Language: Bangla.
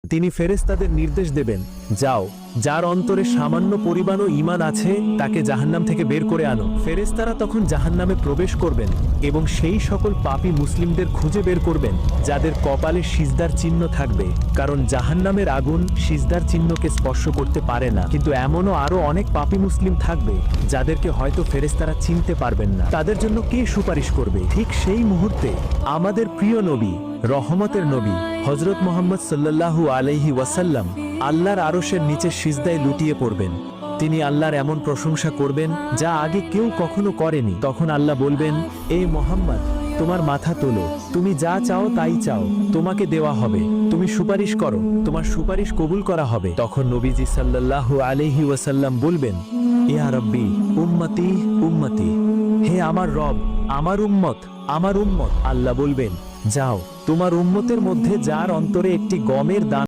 তিনি ফেরেশতাদের নির্দেশ দেবেন, যাও, যার অন্তরে সামান্য পরিমাণও ঈমান আছে তাকে জাহান্নাম থেকে বের করে আনো। ফেরেশতারা তখন জাহান্নামে প্রবেশ করবেন এবং সেই সকল পাপী মুসলিমদের খুঁজে বের করবেন যাদের কপালে সিজদার চিহ্ন থাকবে, কারণ জাহান্নামের আগুন সিজদার চিহ্নকে স্পর্শ করতে পারে না। কিন্তু এমনও আরো অনেক পাপী মুসলিম থাকবে যাদেরকে হয়তো ফেরেশতারা চিনতে পারবেন না। তাদের জন্য কে সুপারিশ করবে? ঠিক সেই মুহূর্তে আমাদের প্রিয় নবী, রহমতের নবী হযরত মুহাম্মদ সাল্লাল্লাহু আলাইহি ওয়াসাল্লাম আল্লাহর আরশের নিচে সিজদায় লুটিয়ে পড়বেন। তিনি আল্লাহর এমন প্রশংসা করবেন যা আগে কেউ কখনো করেনি। তখন আল্লাহ বলবেন, এই মুহাম্মদ, তোমার মাথা তোলো, তুমি যা চাও তাই চাও, তোমাকে দেওয়া হবে। তুমি সুপারিশ করো, তোমার সুপারিশ কবুল করা হবে। তখন নবীজি সাল্লাল্লাহু আলাইহি ওয়াসাল্লাম বলবেন, ইয়া রাব্বি উম্মতি উম্মতি, হে আমার রব, আমার উম্মত, আমার উম্মত। আল্লাহ বলবেন, যাও, তোমার উম্মতের মধ্যে যার অন্তরে একটি গমের দানা